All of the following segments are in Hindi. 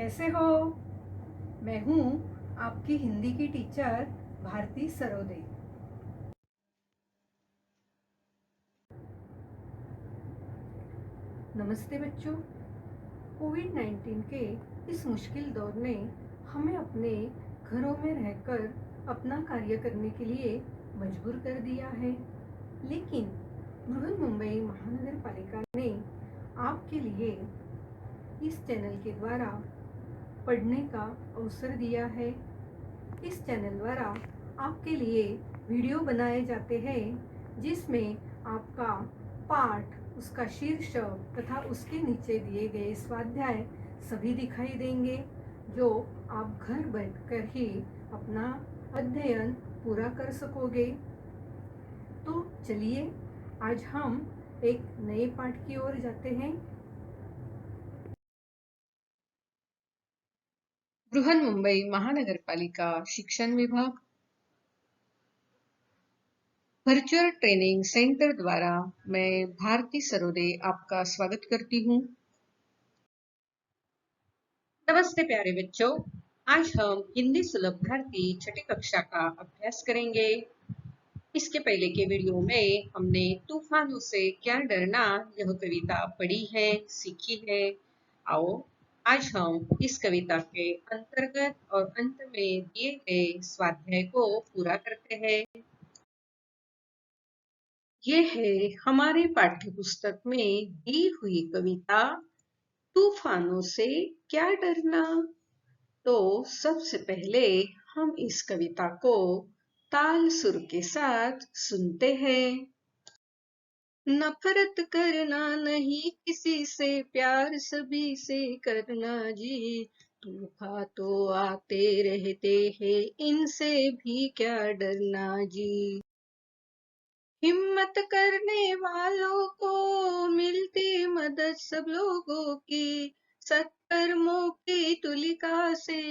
कैसे हो? मैं हूँ आपकी हिंदी की टीचर भारती सरोदे। नमस्ते बच्चों। कोविड-19 के इस मुश्किल दौर ने हमें अपने घरों में रहकर अपना कार्य करने के लिए मजबूर कर दिया है, लेकिन बृहन्मुंबई महानगर पालिका ने आपके लिए इस चैनल के द्वारा पढ़ने का अवसर दिया है। इस चैनल द्वारा आपके लिए वीडियो बनाए जाते हैं जिसमें आपका पाठ, उसका शीर्षक तथा उसके नीचे दिए गए स्वाध्याय सभी दिखाई देंगे, जो आप घर बैठकर ही अपना अध्ययन पूरा कर सकोगे। तो चलिए आज हम एक नए पाठ की ओर जाते हैं। बृहन्मुंबई महानगरपालिका शिक्षण विभाग वर्चुअल ट्रेनिंग सेंटर द्वारा मैं भारती सरोदे आपका स्वागत करती हूँ। नमस्ते प्यारे बच्चों, आज हम हिंदी सुलभ भारती छठी कक्षा का अभ्यास करेंगे। इसके पहले के वीडियो में हमने तूफानों से क्या डरना यह कविता पढ़ी है, सीखी है। आओ आज हम इस कविता के अंतर्गत और अंत में दिए गए स्वाध्याय को पूरा करते हैं। ये है हमारे पाठ्य पुस्तक में दी हुई कविता तूफानों से क्या डरना। तो सबसे पहले हम इस कविता को ताल सुर के साथ सुनते हैं। नफरत करना नहीं किसी से, प्यार सभी से करना जी। तूफान तो आते रहते हैं, इनसे भी क्या डरना जी। हिम्मत करने वालों को मिलती मदद सब लोगों की, सत्कर्मों की तुलिका से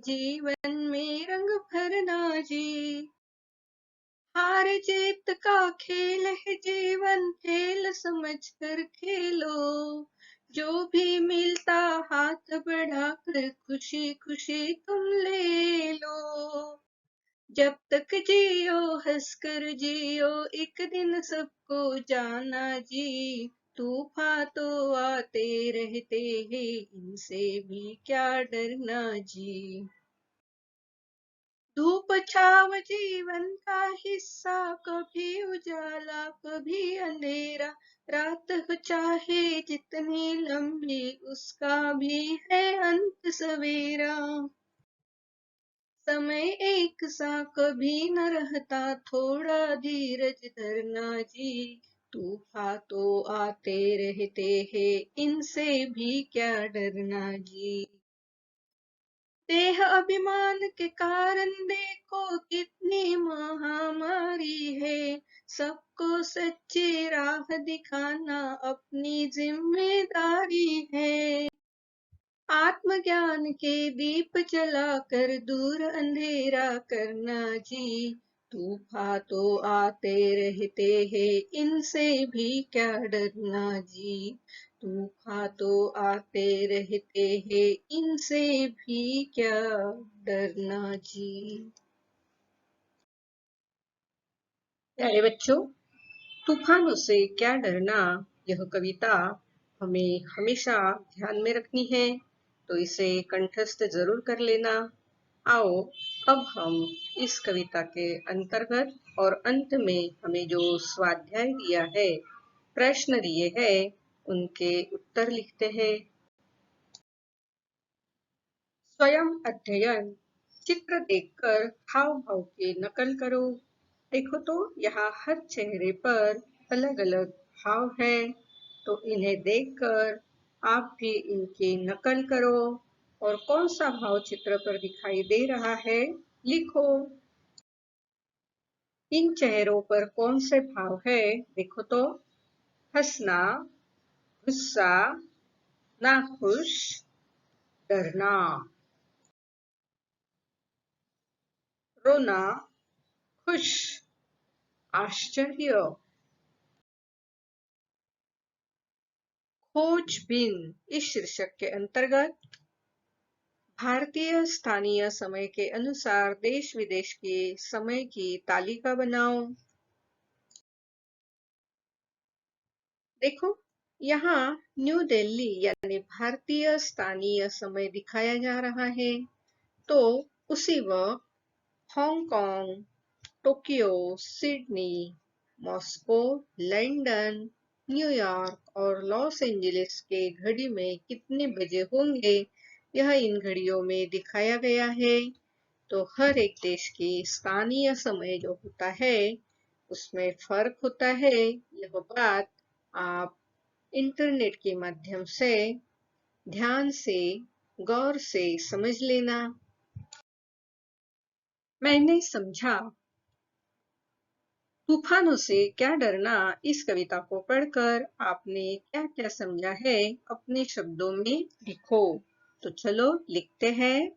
जीवन में रंग भरना जी। हार जीत का खेल है जीवन, खेल समझ कर खेलो। जो भी मिलता हाथ बढ़ाकर खुशी खुशी तुम ले लो। जब तक जियो हंसकर जियो, एक दिन सबको जाना जी। तूफान तो आते रहते हैं, इनसे भी क्या डरना जी। धूप छाव जीवन का हिस्सा, कभी उजाला कभी अंधेरा। रात हो चाहे जितनी लंबी, उसका भी है अंत सवेरा। समय एक सा कभी न रहता, थोड़ा धीरज धरना जी। तूफान तो आते रहते हैं, इनसे भी क्या डरना जी। देह अभिमान के कारण देखो कितनी महामारी है। सबको सच्ची राह दिखाना अपनी जिम्मेदारी है। आत्मज्ञान के दीप जलाकर दूर अंधेरा करना जी। तूफान तो आते रहते हैं, इनसे भी क्या डरना जी। तूफान तो आते रहते हैं, इनसे भी क्या डरना जी। प्यारे बच्चों, तूफानों से क्या डरना यह कविता हमें हमेशा ध्यान में रखनी है, तो इसे कंठस्थ जरूर कर लेना। आओ अब हम इस कविता के अंतर्गत और अंत में हमें जो स्वाध्याय दिया है, प्रश्न दिए हैं, उनके उत्तर लिखते हैं। स्वयं अध्ययन, चित्र देखकर हाव भाव की नकल करो। देखो तो यहाँ हर चेहरे पर अलग अलग भाव है, तो इन्हें देखकर आप भी इनकी नकल करो और कौन सा भाव चित्र पर दिखाई दे रहा है लिखो। इन चेहरों पर कौन से भाव है देखो तो। हंसना, गुस्सा, नाखुश, डरना। रोना, खुश, आश्चर्य। खोजबीन इस शीर्षक के अंतर्गत भारतीय स्थानीय समय के अनुसार देश विदेश के समय की तालिका बनाओ। देखो, यहाँ न्यू दिल्ली यानी भारतीय स्थानीय समय दिखाया जा रहा है। तो उसी वक्त Hong Kong, Tokyo, Sydney, Moscow, London, New York और लॉस एंजलिस के घड़ी में कितने बजे होंगे, यह इन घड़ियों में दिखाया गया है। तो हर एक देश की स्थानीय समय जो होता है उसमें फर्क होता है। यह बात आप इंटरनेट के माध्यम से ध्यान से, गौर से समझ लेना। मैंने समझा। तूफानों से क्या डरना, इस कविता को पढ़कर आपने क्या क्या समझा है अपने शब्दों में लिखो। तो चलो लिखते हैं।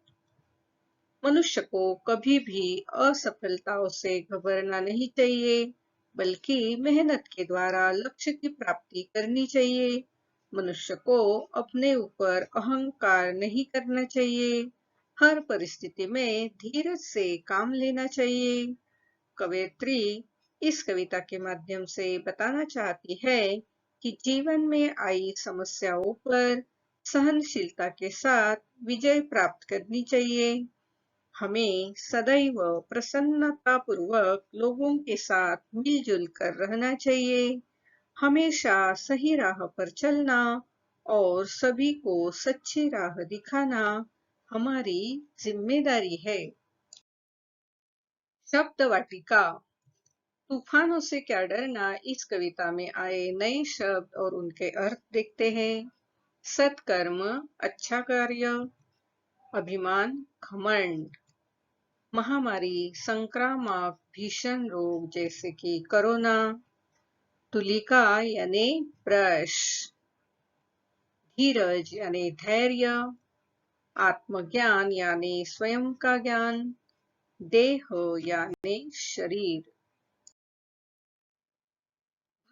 मनुष्य को कभी भी असफलताओं से घबराना नहीं चाहिए, बल्कि मेहनत के द्वारा लक्ष्य की प्राप्ति करनी चाहिए। मनुष्य को अपने ऊपर अहंकार नहीं करना चाहिए। हर परिस्थिति में धीरज से काम लेना चाहिए। कवयित्री इस कविता के माध्यम से बताना चाहती है कि जीवन में आई समस्याओं पर सहनशीलता के साथ विजय प्राप्त करनी चाहिए। हमें सदैव प्रसन्नतापूर्वक लोगों के साथ मिलजुल कर रहना चाहिए। हमेशा सही राह पर चलना और सभी को सच्ची राह दिखाना हमारी जिम्मेदारी है। शब्द वाटिका। तूफानों से क्या डरना, इस कविता में आए नए शब्द और उनके अर्थ देखते हैं। सत्कर्म, अच्छा कार्य। अभिमान, घमंड। महामारी, संक्रामक भीषण रोग जैसे कि कोरोना। तुलिका यानी ब्रश। धीरज यानी धैर्य। आत्मज्ञान यानी स्वयं का ज्ञान। देह यानी शरीर।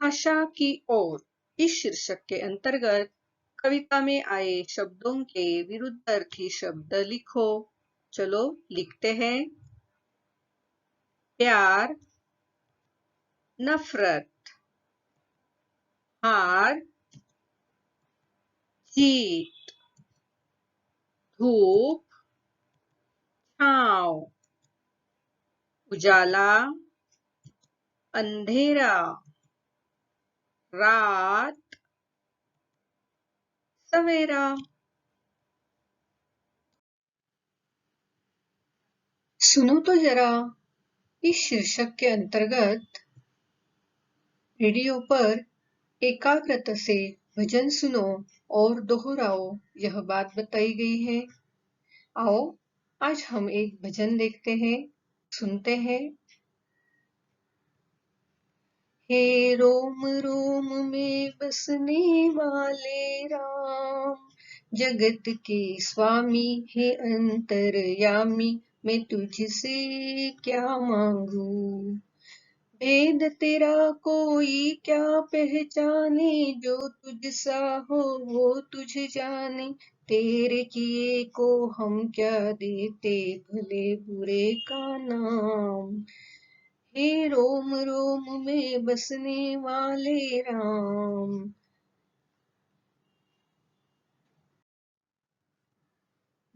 भाषा की ओर, इस शीर्षक के अंतर्गत कविता में आए शब्दों के विरुद्धार्थी शब्द लिखो। चलो लिखते हैं। प्यार, नफरत। हार, जीत। धूप, छांव। उजाला, अंधेरा। रात, सवेरा। सुनो तो जरा, इस शीर्षक के अंतर्गत रेडियो पर एकाग्रता से भजन सुनो और दोहराओ, यह बात बताई गई है। आओ आज हम एक भजन देखते हैं, सुनते हैं। हे रोम रोम में बसने वाले राम, जगत के स्वामी हे अंतर्यामी, मैं तुझसे क्या मांगू। भेद तेरा कोई क्या पहचाने, जो तुझसा हो वो तुझ जाने। तेरे किए को हम क्या देते, भले बुरे का नाम। हे रोम रोम में बसने वाले राम।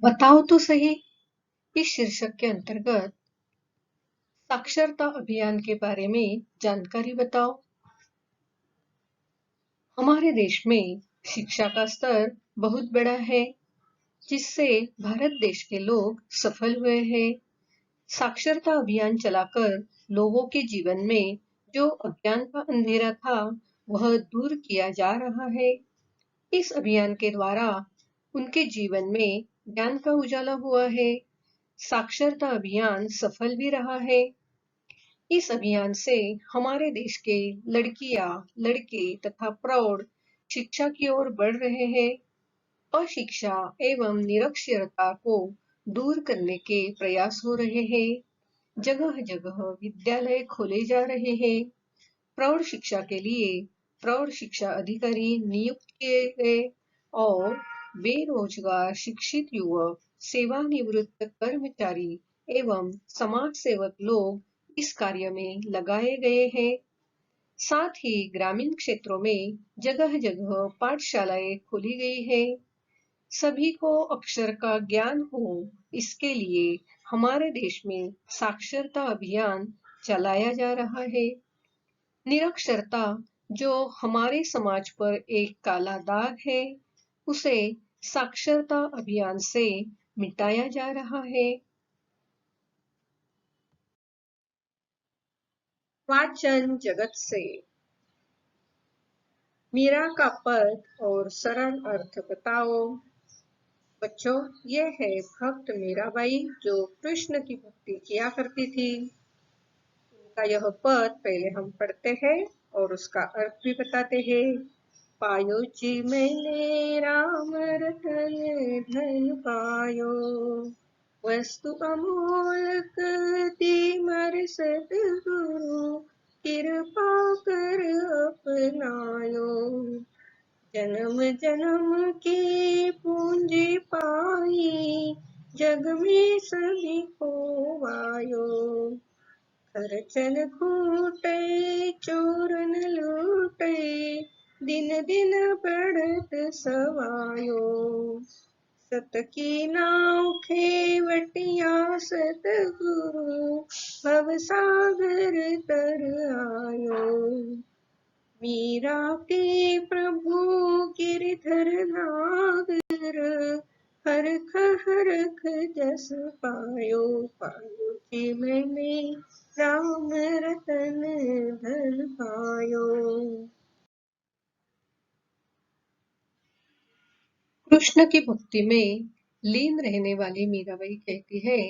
बताओ तो सही, इस शीर्षक के अंतर्गत साक्षरता अभियान के बारे में जानकारी बताओ। हमारे देश में शिक्षा का स्तर बहुत बड़ा है, जिससे भारत देश के लोग सफल हुए हैं। साक्षरता अभियान चलाकर लोगों के जीवन में जो अज्ञान का अंधेरा था, वह दूर किया जा रहा है। इस अभियान के द्वारा उनके जीवन में ज्ञान का उजाला हुआ है। साक्षरता अभियान सफल भी रहा है। इस अभियान से हमारे देश के लड़कियां, लड़के तथा प्रौढ़ शिक्षा की ओर बढ़ रहे हैं। अशिक्षा एवं निरक्षरता को दूर करने के प्रयास हो रहे हैं। जगह जगह विद्यालय खोले जा रहे हैं। प्रौढ़ शिक्षा के लिए प्रौढ़ शिक्षा अधिकारी नियुक्त किए गए और बेरोजगार शिक्षित युवक सेवानिवृत्त कर्मचारी एवं समाज सेवक लोग इस कार्य में लगाए गए हैं। साथ ही ग्रामीण क्षेत्रों में जगह जगह पाठशालाएं खोली गई है। सभी को अक्षर का ज्ञान हो, इसके लिए हमारे देश में साक्षरता अभियान चलाया जा रहा है। निरक्षरता जो हमारे समाज पर एक काला दाग है, उसे साक्षरता अभियान से मिटाया जा रहा है। वाचन जगत से मीरा का पद और सरल अर्थ बताओ। बच्चों, ये है भक्त मीराबाई जो कृष्ण की भक्ति किया करती थी। उनका यह पद पहले हम पढ़ते हैं और उसका अर्थ भी बताते हैं। पायो जी मैंने राम रतन धन पायो, वस्तु अमोलक तिमर सतगुरु, कृपा कर अपनायो। जन्म जन्म की पूंजी पाई, जग में सभी को आयो। खर्चन खूटे चोरन लूटे, दिन दिन बढ़त सवायो। सत की नाव खेवटिया सतगुरु, भव सागर तर आयो। मीरा के प्रभु गिरधर नागर, हरख हरख जस पायो। पायो जी मैंने राम रतन धन पायो। कृष्ण की भक्ति में लीन रहने वाली मीराबाई कहती है,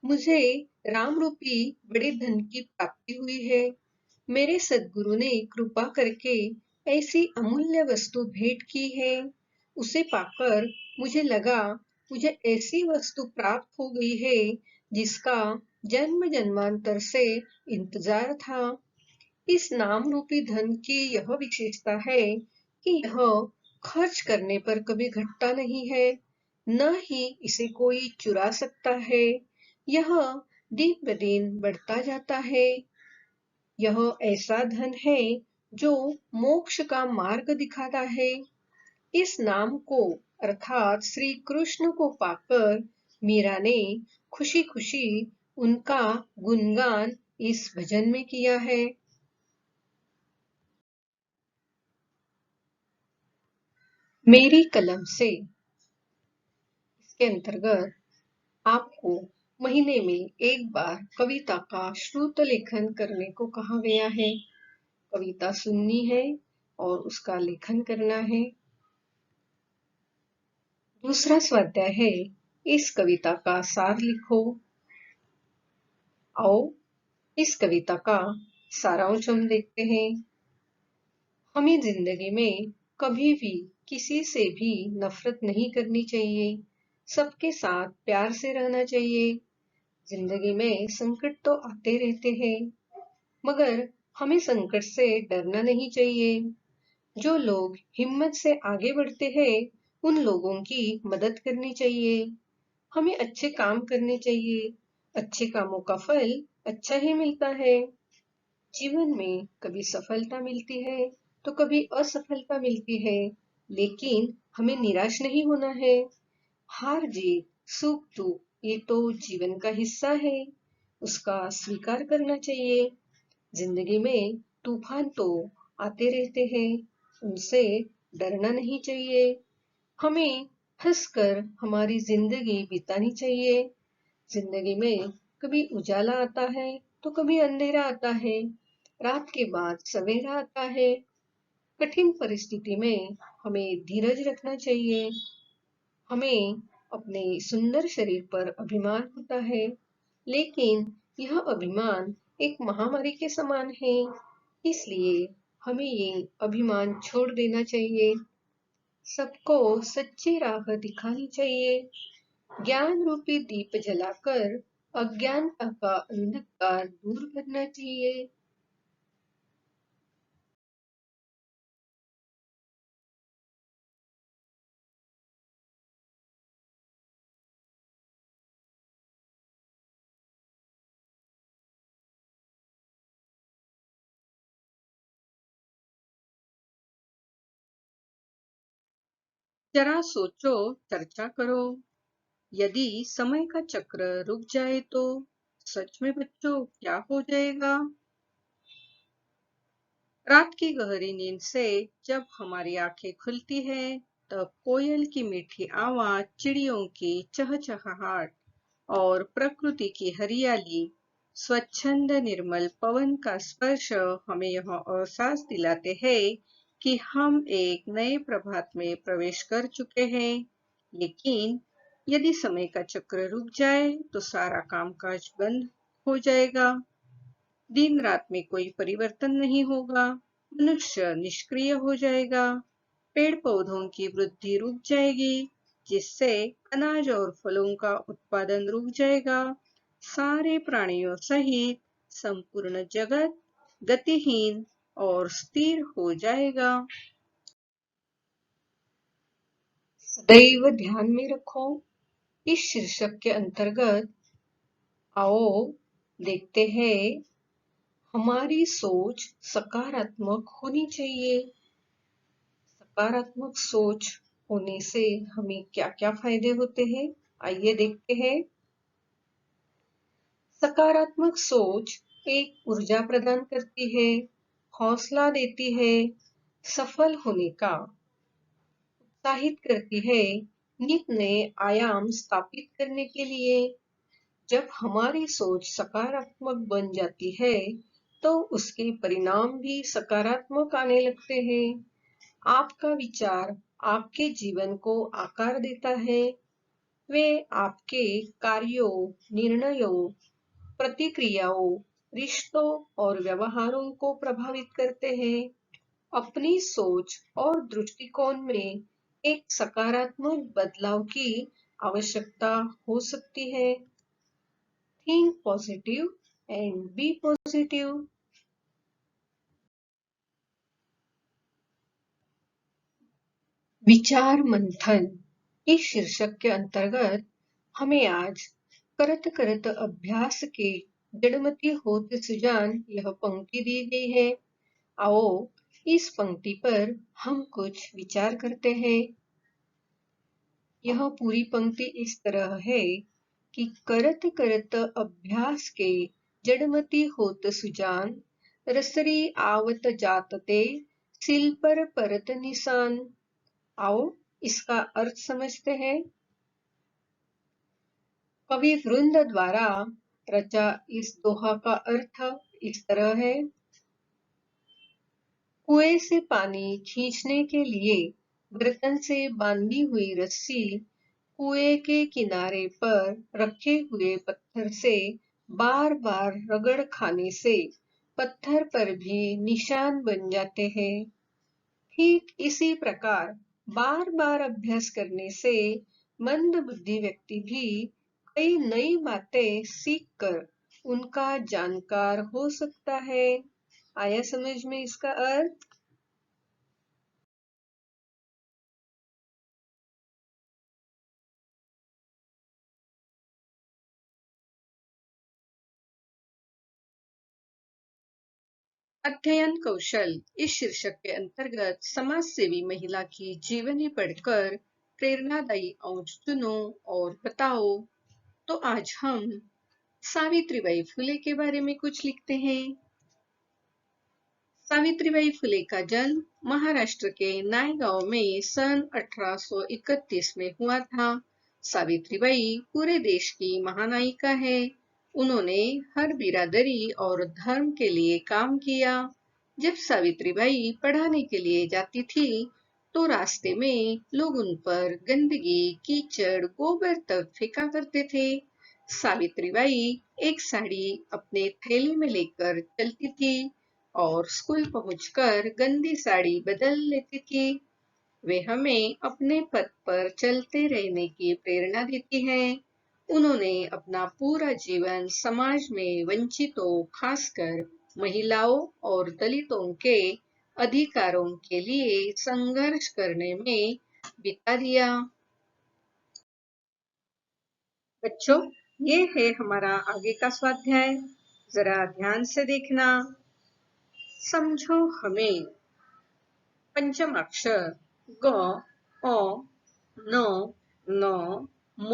मुझे राम रूपी बड़े धन की प्राप्ति हुई है। मेरे सद्गुरु ने कृपा करके ऐसी अमूल्य वस्तु भेंट की है। उसे पाकर मुझे लगा मुझे ऐसी वस्तु प्राप्त हो गई है जिसका जन्म जन्मांतर से इंतजार था। इस नाम रूपी धन की यह विशेषता है कि यह खर्च करने पर कभी घटता नहीं है, न ही इसे कोई चुरा सकता है। यह दिन ब दिन बढ़ता जाता है। यह ऐसा धन है जो मोक्ष का मार्ग दिखाता है। इस नाम को अर्थात श्री कृष्ण को पाकर मीरा ने खुशी खुशी उनका गुणगान इस भजन में किया है। मेरी कलम से, इसके अंतर्गत आपको महीने में एक बार कविता का श्रुत लेखन करने को कहा गया है। कविता सुननी है और उसका लेखन करना है। दूसरा स्वाध्याय है, इस कविता का सार लिखो। आओ इस कविता का सारांश हम देखते हैं। हमें जिंदगी में कभी भी किसी से भी नफरत नहीं करनी चाहिए। सबके साथ प्यार से रहना चाहिए। जिंदगी में संकट तो आते रहते हैं, मगर हमें संकट से डरना नहीं चाहिए। जो लोग हिम्मत से आगे बढ़ते हैं, उन लोगों की मदद करनी चाहिए। हमें अच्छे काम करने चाहिए। अच्छे कामों का फल अच्छा ही मिलता है। जीवन में कभी सफलता मिलती है तो कभी असफलता मिलती है, लेकिन हमें निराश नहीं होना है। हार जीत, सुख दुख, ये तो जीवन का हिस्सा है। उसका स्वीकार करना चाहिए। जिंदगी में तूफान तो आते रहते हैं, उनसे डरना नहीं चाहिए। हमें हंसकर हमारी जिंदगी बितानी चाहिए। जिंदगी में कभी उजाला आता है तो कभी अंधेरा आता है। रात के बाद सवेरा आता है। कठिन परिस्थिति में हमें धीरज रखना चाहिए। हमें अपने सुंदर शरीर पर अभिमान होता है, लेकिन यह अभिमान एक महामारी के समान है। इसलिए हमें ये अभिमान छोड़ देना चाहिए। सबको सच्ची राह दिखानी चाहिए। ज्ञान रूपी दीप जलाकर अज्ञानता का अंधकार दूर करना चाहिए। जरा सोचो, चर्चा करो। यदि समय का चक्र रुक जाए तो सच में बच्चों क्या हो जाएगा? रात की गहरी नींद से जब हमारी आंखें खुलती है, तब कोयल की मीठी आवाज, चिड़ियों की चहचहाहट और प्रकृति की हरियाली, स्वच्छंद निर्मल पवन का स्पर्श हमें यह एहसास दिलाते हैं कि हम एक नए प्रभात में प्रवेश कर चुके हैं। लेकिन यदि समय का चक्र रुक जाए तो सारा कामकाज बंद हो जाएगा। दिन रात में कोई परिवर्तन नहीं होगा। मनुष्य निष्क्रिय हो जाएगा। पेड़ पौधों की वृद्धि रुक जाएगी, जिससे अनाज और फलों का उत्पादन रुक जाएगा। सारे प्राणियों सहित संपूर्ण जगत गतिहीन और स्थिर हो जाएगा। सदैव ध्यान में रखो, इस शीर्षक के अंतर्गत आओ देखते हैं, हमारी सोच सकारात्मक होनी चाहिए। सकारात्मक सोच होने से हमें क्या-क्या फायदे होते हैं, आइए देखते हैं। सकारात्मक सोच एक ऊर्जा प्रदान करती है, हौसला देती है, सफल होने का उत्साहित करती है, नित नए आयाम स्थापित करने के लिए। जब हमारी सोच सकारात्मक बन जाती है, तो उसके परिणाम भी सकारात्मक आने लगते हैं। आपका विचार आपके जीवन को आकार देता है। वे आपके कार्यों, निर्णयों, प्रतिक्रियाओं, रिश्तों और व्यवहारों को प्रभावित करते हैं। अपनी सोच और दृष्टिकोण में एक सकारात्मक बदलाव की आवश्यकता हो सकती है। Think positive and be positive. विचार मंथन इस शीर्षक के अंतर्गत हमें आज करत करत अभ्यास के जड़मति होत सुजान यह पंक्ति दी गई है। आओ इस पंक्ति पर हम कुछ विचार करते हैं। यह पूरी पंक्ति इस तरह है कि करत करत अभ्यास के जड़मति होत सुजान, रसरी आवत जात ते, सिल पर परत निशान। आओ इसका अर्थ समझते हैं। कवि वृंद द्वारा रचा इस दोहा का अर्थ इस तरह है। कुएं से पानी खींचने के लिए बर्तन से बांधी हुई रस्सी कुएं के किनारे पर रखे हुए पत्थर से बार बार रगड़ खाने से पत्थर पर भी निशान बन जाते हैं। ठीक इसी प्रकार बार बार अभ्यास करने से मंद बुद्धि व्यक्ति भी कई नई बातें सीखकर उनका जानकार हो सकता है। आया समझ में इसका अर्थ? अध्ययन कौशल इस शीर्षक के अंतर्गत समाज सेवी महिला की जीवनी पढ़कर प्रेरणादायी अंश चुनो और बताओ। तो आज हम सावित्रीबाई फुले के बारे में कुछ लिखते हैं। सावित्रीबाई फुले का जन्म महाराष्ट्र के नायगांव में सन 1831 में हुआ था। सावित्रीबाई पूरे देश की महानायिका है। उन्होंने हर बिरादरी और धर्म के लिए काम किया। जब सावित्रीबाई पढ़ाने के लिए जाती थी, तो रास्ते में लोग उन पर गंदगी, कीचड़, गोबर तक फेंका करते थे। सावित्रीबाई एक साड़ी अपने थैली में लेकर चलती थी और स्कूल पहुंचकर गंदी साड़ी बदल लेती थी। वे हमें अपने पथ पर चलते रहने की प्रेरणा देती हैं। उन्होंने अपना पूरा जीवन समाज में वंचितों, खासकर महिलाओं और दलितों के अधिकारों के लिए संघर्ष करने में बिता दिया। बच्चों, ये है हमारा आगे का स्वाध्याय। जरा ध्यान से देखना। समझो हमें। पंचम अक्षर ग, अ, न, न, म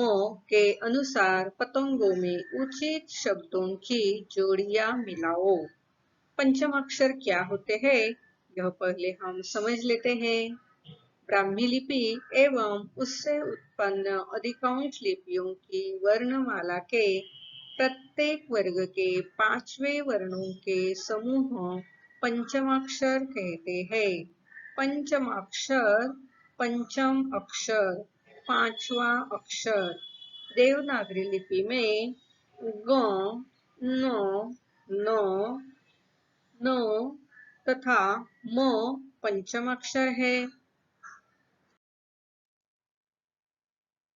के अनुसार पतंगों में उचित शब्दों की जोड़ियां मिलाओ। पंचम अक्षर क्या होते हैं, यह पहले हम समझ लेते हैं। ब्राह्मी लिपि एवं उससे उत्पन्न अधिकांश लिपियों की वर्णमाला के प्रत्येक वर्ग के 5वें वर्णों के समूह पंचमाक्षर कहते हैं। पंचमाक्षर, पंचम अक्षर, 5वां अक्षर। देवनागरी लिपि में ग, न, न, न तथा म पंचम अक्षर है।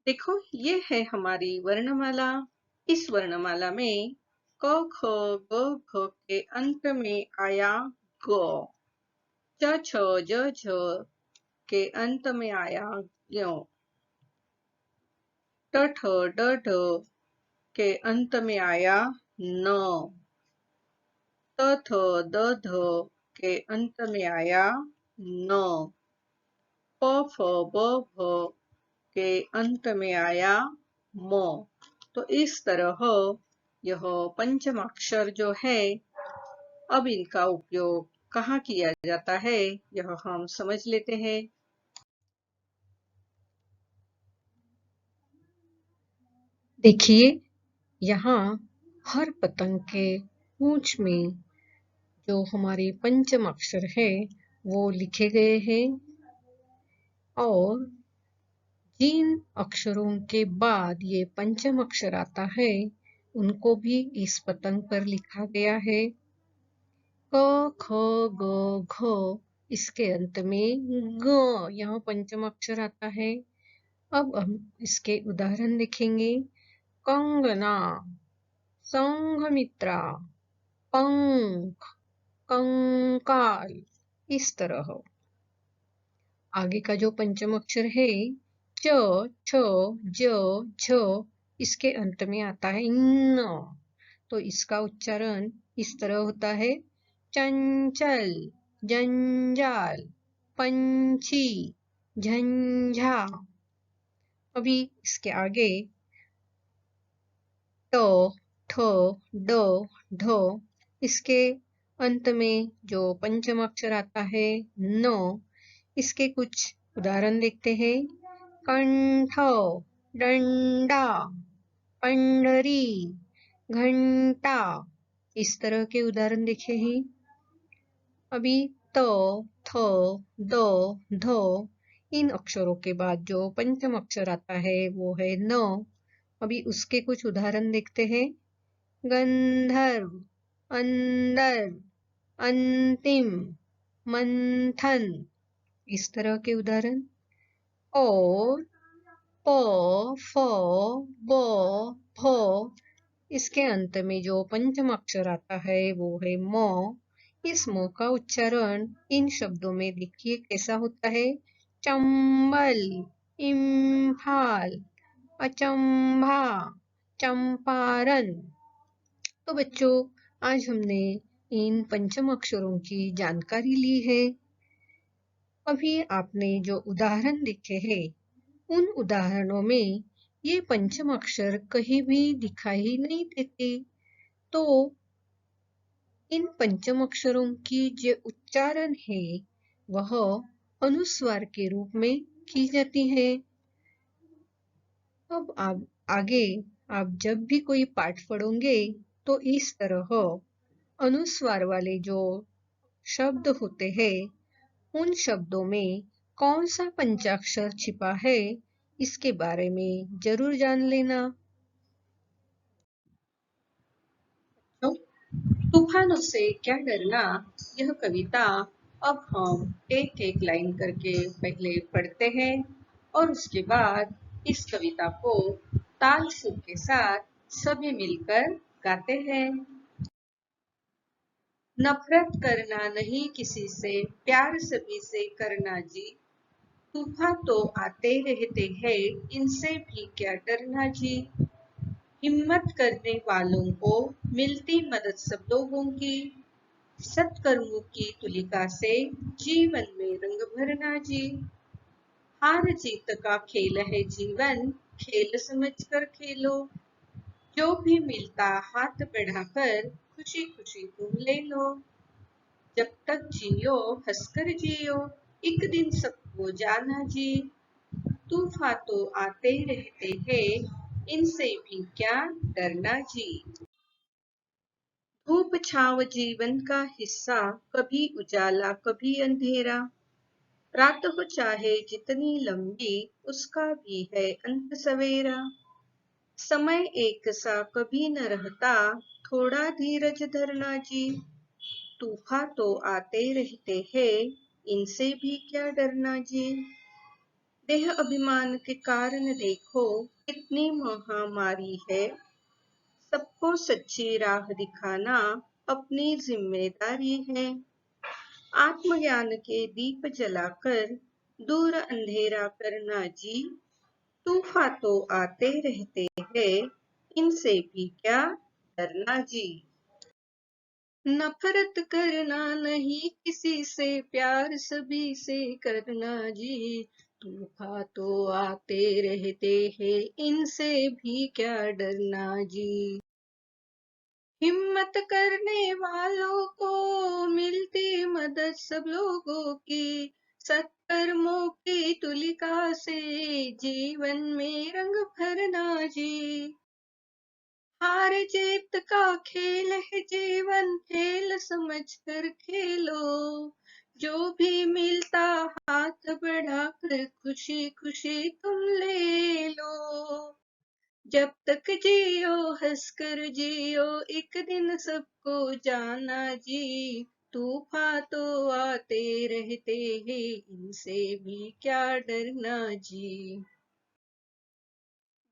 देखो, ये है हमारी वर्णमाला। इस वर्णमाला में क, ख, ग, घ के अंत में आया ग, च, छ, ज, झ के अंत में आया ज्ञ, ट, ठ, ड, ढ के अंत में आया न, त, थ, द, ध के अंत में आया न, प, फ, ब, भ के अंत में आया म। तो इस तरह यह पंचमाक्षर जो है, अब इनका उपयोग कहाँ किया जाता है, यह हम समझ लेते हैं। देखिए, यहाँ हर पतंग के पूंछ में जो हमारे पंचम अक्षर है वो लिखे गए हैं, और जिन अक्षरों के बाद ये पंचम अक्षर आता है उनको भी इस पतंग पर लिखा गया है। क, ख, ग, घ, इसके अंत में ग, यहाँ पंचम अक्षर आता है। अब हम इसके उदाहरण देखेंगे। कंगना, संघमित्रा, पंख, कंकाल, इस तरह। आगे का जो पंचम अक्षर है च, छ, ज, झ, इसके अंत में आता है न, तो इसका उच्चारण इस तरह होता है चंचल, जंजाल, पंछी, झंझा। अभी इसके आगे ट, ठ, ड, ढ, इसके अंत में जो पंचम अक्षर आता है न, इसके कुछ उदाहरण देखते हैं। कंठ, डंडा, पंडरी, घंटा, इस तरह के उदाहरण देखे हैं। अभी त, थ, द, ध, इन अक्षरों के बाद जो पंचम अक्षर आता है वो है न। अभी उसके कुछ उदाहरण देखते हैं। गंधर्व, अंदर, अंतिम, मंथन, इस तरह के उदाहरण। और प, फ, ब, भ, इसके अंत में जो पंचम अक्षर आता है वो है म। इस म का उच्चारण इन शब्दों में देखिए कैसा होता है। चंबल, इम्फाल, अचंभा, चंपारण। तो बच्चों, आज हमने इन पंचम अक्षरों की जानकारी ली है। अभी आपने जो उदाहरण देखे हैं उन उदाहरणों में ये पंचम अक्षर कहीं भी दिखाई नहीं देते। तो इन पंचम अक्षरों की जो उच्चारण है वह अनुस्वार के रूप में की जाती है। अब आप आगे आप जब भी कोई पाठ पढ़ोगे तो इस तरह अनुस्वार वाले जो शब्द होते हैं उन शब्दों में कौन सा पंचाक्षर छिपा है इसके बारे में जरूर जान लेना। तो तूफानों से क्या डरना, यह कविता अब हम एक एक लाइन करके पहले पढ़ते हैं और उसके बाद इस कविता को ताल सुर के साथ सभी मिलकर गाते हैं। नफरत करना नहीं किसी से, प्यार सभी से करना जी। तूफान तो आते रहते हैं, इनसे भी क्या डरना जी। हिम्मत करने वालों को मिलती मदद सब लोगों की। सत्कर्मों की तुलिका से जीवन में रंग भरना जी। हार जीत का खेल है जीवन, खेल समझकर खेलो। जो भी मिलता हाथ बढ़ाकर, खुशी खुशी तुम ले लो। जब तक जियो हंसकर जियो, एक दिन सबको जाना जी। तूफान तो आते रहते हैं, इनसे भी क्या डरना जी। धूप छाव जीवन का हिस्सा, कभी उजाला कभी अंधेरा। रात हो चाहे जितनी लंबी, उसका भी है अंत सवेरा। समय एक सा कभी न रहता, थोड़ा धीरज धरना जी। तूफान तो आते रहते हैं, इनसे भी क्या डरना जी। देह अभिमान के कारण देखो, कितनी महामारी है। सबको सच्ची राह दिखाना, अपनी जिम्मेदारी है। आत्मज्ञान के दीप जलाकर, दूर अंधेरा करना जी। तूफान तो आते रहते हैं, इनसे भी क्या डरना जी। नफरत करना नहीं किसी से, प्यार सभी से करना जी। तूफान तो आते रहते हैं, इनसे भी क्या डरना जी। हिम्मत करने वालों को मिलती मदद सब लोगों की। सत्कर्मों की तुलिका से, जीवन में रंग भरना जी। हार जीत का खेल है जीवन, खेल समझ कर खेलो। जो भी मिलता हाथ बढ़ाकर, खुशी खुशी तुम ले लो। जब तक जियो हंसकर जियो, एक दिन सबको जाना जी। तूफान तो आते रहते हैं, इनसे भी क्या डरना जी।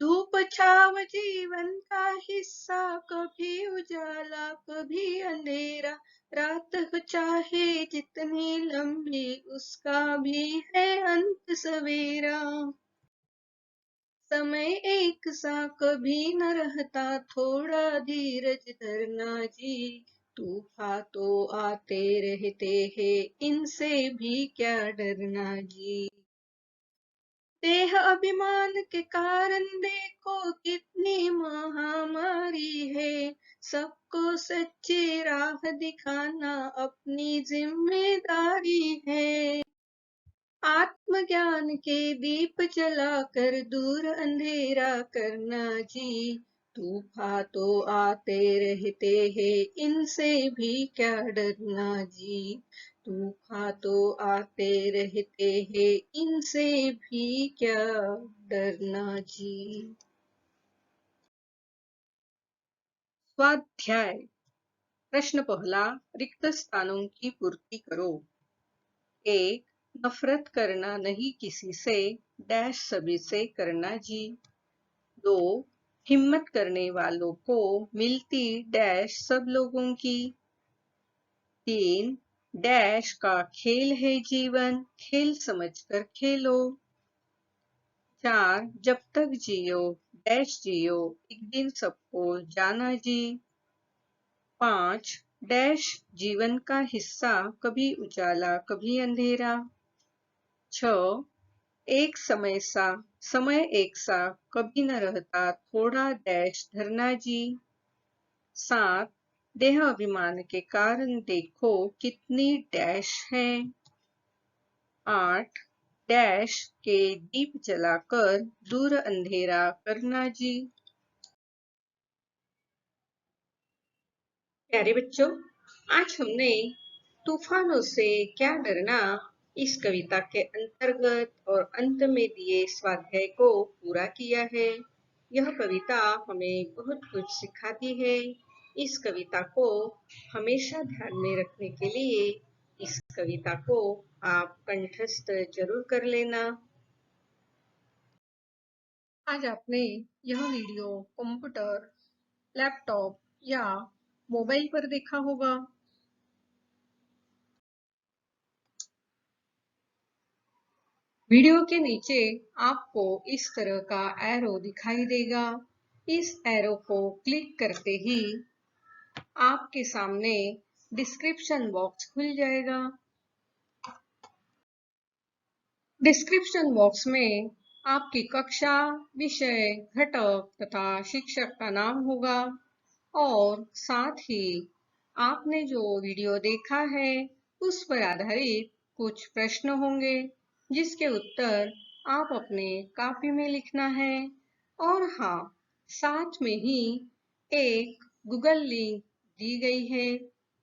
धूप छाव जीवन का हिस्सा, कभी उजाला कभी अंधेरा। रात हो चाहे जितनी लंबी, उसका भी है अंत सवेरा। समय एक सा कभी न रहता, थोड़ा धीरज धरना जी। तूफान तो आते रहते हैं, इनसे भी क्या डरना जी। देह अभिमान के कारण देखो, कितनी महामारी है। सबको सच्ची राह दिखाना, अपनी जिम्मेदारी है। आत्मज्ञान के दीप जलाकर, दूर अंधेरा करना जी। तूफान तो आते रहते हैं, इनसे भी क्या डरना जी। तूफान तो आते रहते हैं, इनसे भी क्या डरना जी। स्वाध्याय प्रश्न पहला, रिक्त स्थानों की पूर्ति करो। 1. नफरत करना नहीं किसी से, डैश सभी से करना जी। 2. हिम्मत करने वालों को मिलती डैश सब लोगों की। 3. डैश का खेल है जीवन, खेल समझकर खेलो। 4. जब तक जियो डैश जियो, एक दिन सबको जाना जी। 5. डैश जीवन का हिस्सा, कभी उजाला कभी अंधेरा। 6. समय एक सा कभी न रहता, थोड़ा डैश धरना जी। 7. देह अभिमान के कारण देखो, कितनी डैश है। 8. डैश के दीप जलाकर, दूर अंधेरा करना जी। प्यारे बच्चों, आज हमने तूफानों से क्या डरना इस कविता के अंतर्गत और अंत में दिए स्वाध्याय को पूरा किया है। यह कविता हमें बहुत कुछ सिखाती है। इस कविता को हमेशा ध्यान में रखने के लिए इस कविता को आप कंठस्थ जरूर कर लेना। आज आपने यह वीडियो कंप्यूटर, लैपटॉप या मोबाइल पर देखा होगा। वीडियो के नीचे आपको इस तरह का एरो दिखाई देगा। इस एरो को क्लिक करते ही आपके सामने डिस्क्रिप्शन बॉक्स खुल जाएगा। डिस्क्रिप्शन बॉक्स में आपकी कक्षा, विषय, घटक तथा शिक्षक का नाम होगा और साथ ही आपने जो वीडियो देखा है उस पर आधारित कुछ प्रश्न होंगे जिसके उत्तर आप अपने कॉपी में लिखना है। और हाँ, साथ में ही एक गूगल लिंक दी गई है।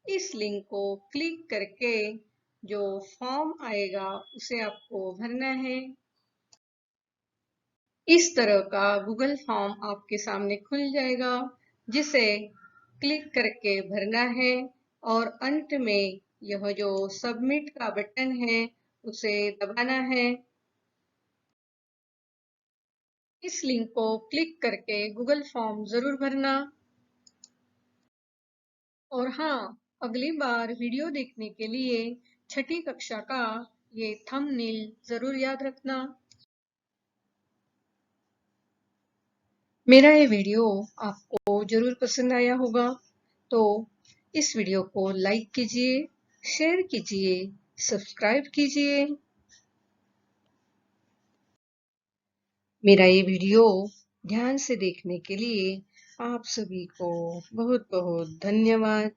इस लिंक को क्लिक करके जो फॉर्म आएगा उसे आपको भरना है। इस तरह का गूगल फॉर्म आपके सामने खुल जाएगा जिसे क्लिक करके भरना है और अंत में यह जो सबमिट का बटन है उसे दबाना है। इस लिंक को क्लिक करके गूगल फॉर्म जरूर भरना। और हाँ, अगली बार वीडियो देखने के लिए छठी कक्षा का ये थंबनेल जरूर याद रखना। मेरा ये वीडियो आपको जरूर पसंद आया होगा, तो इस वीडियो को लाइक कीजिए, शेयर कीजिए, सब्सक्राइब कीजिए। मेरा ये वीडियो ध्यान से देखने के लिए आप सभी को बहुत बहुत धन्यवाद।